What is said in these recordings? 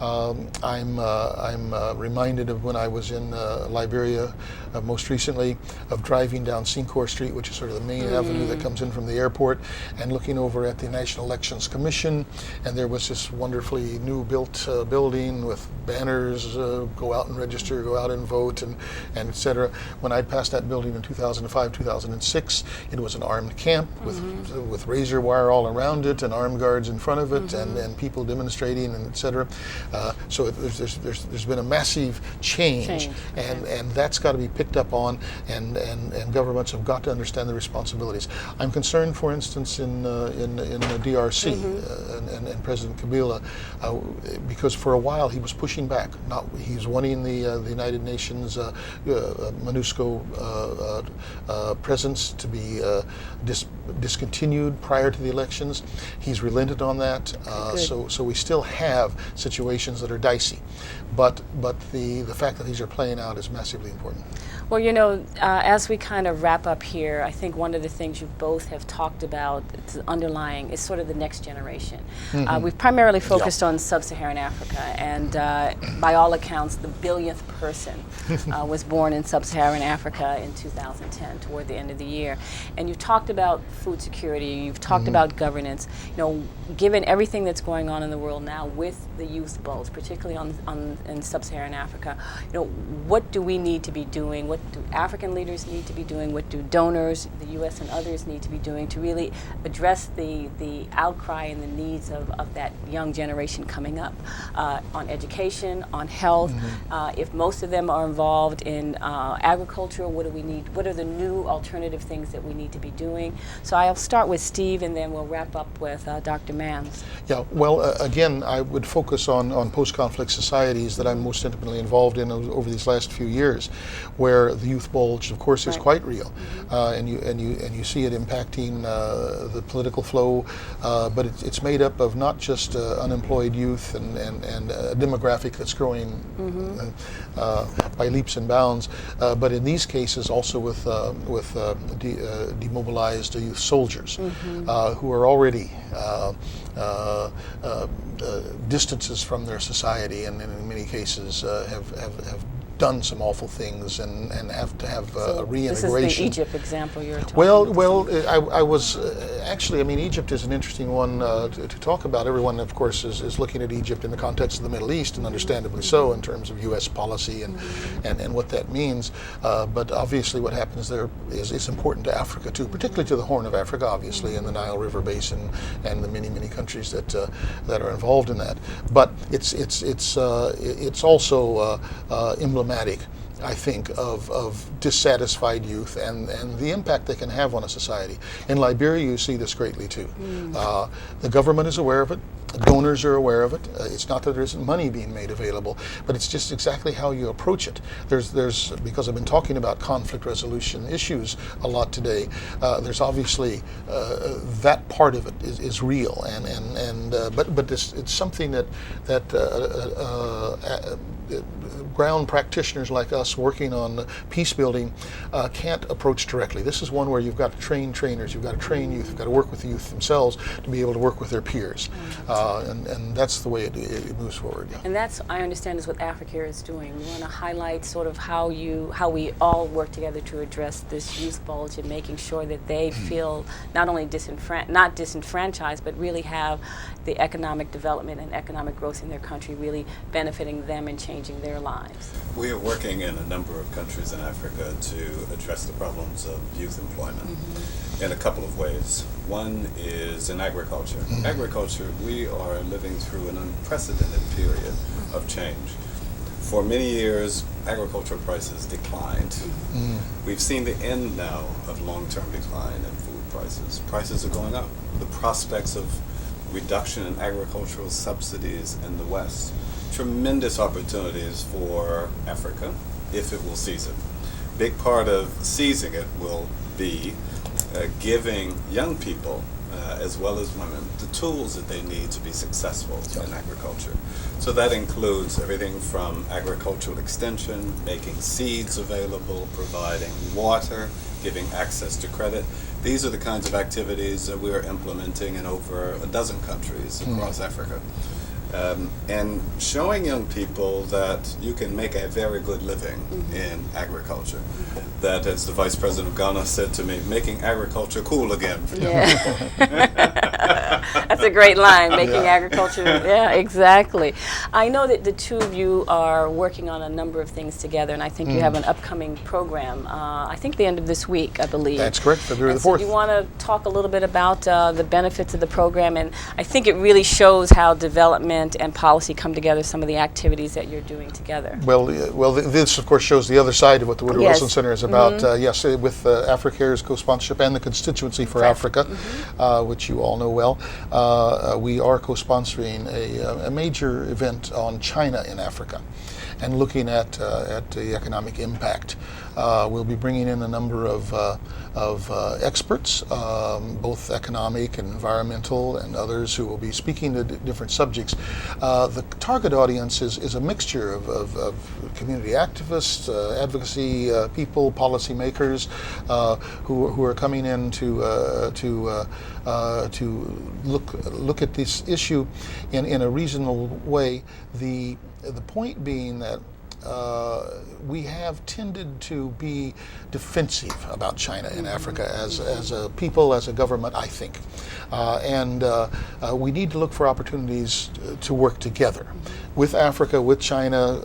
I'm reminded of when I was in Liberia most recently, of driving down Cincourt Street, which is sort of the main avenue that comes in from the airport, and looking over at the National Elections Commission, and there was this wonderfully new built building with banners, go out and register, go out and vote, and et cetera. When I passed that building in 2005, 2006, it was an armed camp with razor wire all around it and armed guards in front of it, and people demonstrating, and et cetera. So there's been a massive change. And that's got to be picked up on, and governments have got to understand the responsibilities. I'm concerned, for instance, in the DRC and President Kabila, because for a while he was pushing back. He's wanting the United Nations MONUSCO presence to be discontinued prior to the elections. He's relented on that. So we still have situations that are dicey, but the fact that these are playing out is massively important. Well, you know, as we kind of wrap up here, I think one of the things you both have talked about underlying is sort of the next generation. We've primarily focused on sub-Saharan Africa, and by all accounts, the billionth person was born in sub-Saharan Africa in 2010, toward the end of the year. And you've talked about food security, you've talked about governance. You know, given everything that's going on in the world now with the youth bulge, particularly in sub-Saharan Africa, you know, what do we need to be doing? What do African leaders need to be doing? What do donors, the U.S. and others, need to be doing to really address the outcry and the needs of that young generation coming up on education, on health? If most of them are involved in agriculture, what do we need? What are the new alternative things that we need to be doing? So I'll start with Steve, and then we'll wrap up with Dr. Mans. Yeah, well, again, I would focus on post-conflict societies that I'm most intimately involved in over these last few years, where the youth bulge, of course, is quite real, and you see it impacting the political flow, but it's made up of not just unemployed youth and a demographic that's growing by leaps and bounds, but in these cases also with demobilized youth soldiers who are already distances from their society, and in many cases have done some awful things and have to have reintegration. This is the Egypt example you're talking about. I was actually, I mean, Egypt is an interesting one to talk about. Everyone, of course, is looking at Egypt in the context of the Middle East, and understandably so, in terms of U.S. policy and what that means. But obviously what happens there is important to Africa too, particularly to the Horn of Africa, obviously, and the Nile River Basin and the many countries that are involved in that. But it's also emblematic, I think, of dissatisfied youth and the impact they can have on a society. In Liberia, you see this greatly too. The government is aware of it. Donors are aware of it. It's not that there isn't money being made available, but it's just exactly how you approach it. There's because I've been talking about conflict resolution issues a lot today. There's obviously that part of it is real, but it's something that ground practitioners like us working on peace building can't approach directly. This is one where you've got to train trainers, you've got to train youth, you've got to work with the youth themselves to be able to work with their peers. And that's the way it moves forward. Yeah. And that's, I understand, is what Africa is doing. We want to highlight sort of how we all work together to address this youth bulge and making sure that they feel not only not disenfranchised, but really have the economic development and economic growth in their country really benefiting them and changing their lives. We are working in a number of countries in Africa to address the problems of youth employment in a couple of ways. One is in agriculture. Agriculture, we are living through an unprecedented period of change. For many years, agricultural prices declined. We've seen the end now of long-term decline in food prices. Prices are going up. The prospects of reduction in agricultural subsidies in the West. Tremendous opportunities for Africa if it will seize it. Big part of seizing it will be giving young people as well as women the tools that they need to be successful in agriculture. So that includes everything from agricultural extension, making seeds available, providing water, giving access to credit. These are the kinds of activities that we are implementing in over a dozen countries across Africa. And showing young people that you can make a very good living in agriculture. That, as the Vice President of Ghana said to me, making agriculture cool again for young people. That's a great line, making agriculture. Yeah, exactly. I know that the two of you are working on a number of things together, and I think you have an upcoming program, I think the end of this week, I believe. That's correct, February the 4th. So do you want to talk a little bit about the benefits of the program? And I think it really shows how development and policy come together, some of the activities that you're doing together. Well, this of course shows the other side of what the Woodrow Wilson Center is about. Yes, with AfriCare's co-sponsorship and the Constituency for Africa, which you all know well, we are co-sponsoring a major event on China in Africa, and looking at the economic impact. We'll be bringing in a number of experts, both economic and environmental, and others who will be speaking to different subjects. The target audience is a mixture of community activists, advocacy people, policymakers, who are coming in to look at this issue in a reasonable way. The point being that we have tended to be defensive about China in Africa as a people, as a government, I think. And we need to look for opportunities to work together with Africa, with China,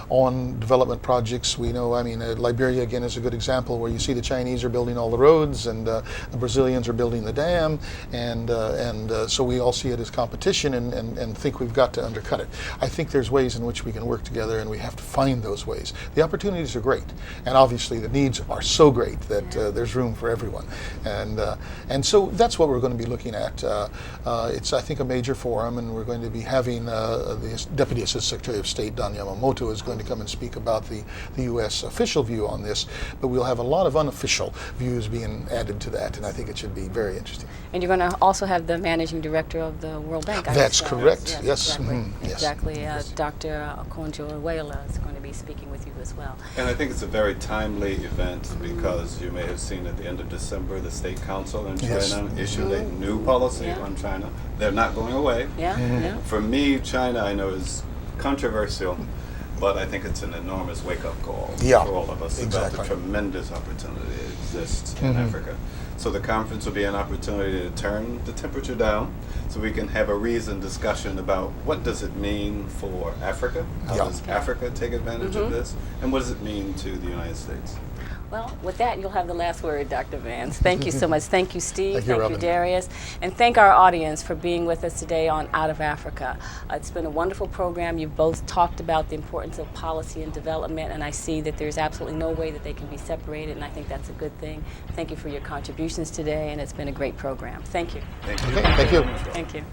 on development projects. We know, I mean, Liberia again is a good example where you see the Chinese are building all the roads and the Brazilians are building the dam, and so we all see it as competition and think we've got to undercut it. I think there's ways in which we can work together, and we have to find those ways. The opportunities are great, and obviously the needs are so great that there's room for everyone, and so that's what we're going to be looking at. It's, I think, a major forum, and we're going to be having the Deputy Assistant Secretary of State Don Yamamoto is going to come and speak about the U.S. official view on this, but we'll have a lot of unofficial views being added to that, and I think it should be very interesting. And you're going to also have the Managing Director of the World Bank. That's correct. Yes. Exactly. Yes. Exactly. Dr. Okonjo-Iweala is going to be speaking with you as well. And I think it's a very timely event because you may have seen at the end of December the State Council in China issued a new policy on China. They're not going away. For me, China, I know, is controversial, but I think it's an enormous wake-up call for all of us about the tremendous opportunity that exists in Africa. So the conference will be an opportunity to turn the temperature down so we can have a reasoned discussion about what does it mean for Africa, how does Africa take advantage of this, and what does it mean to the United States. Well, with that, you'll have the last word, Dr. Vance. Thank you so much. Thank you, Steve. Thank you, Darius. And thank our audience for being with us today on Out of Africa. It's been a wonderful program. You've both talked about the importance of policy and development, and I see that there's absolutely no way that they can be separated, and I think that's a good thing. Thank you for your contributions today, and it's been a great program. Thank you. Thank you. Okay, thank you. Thank you.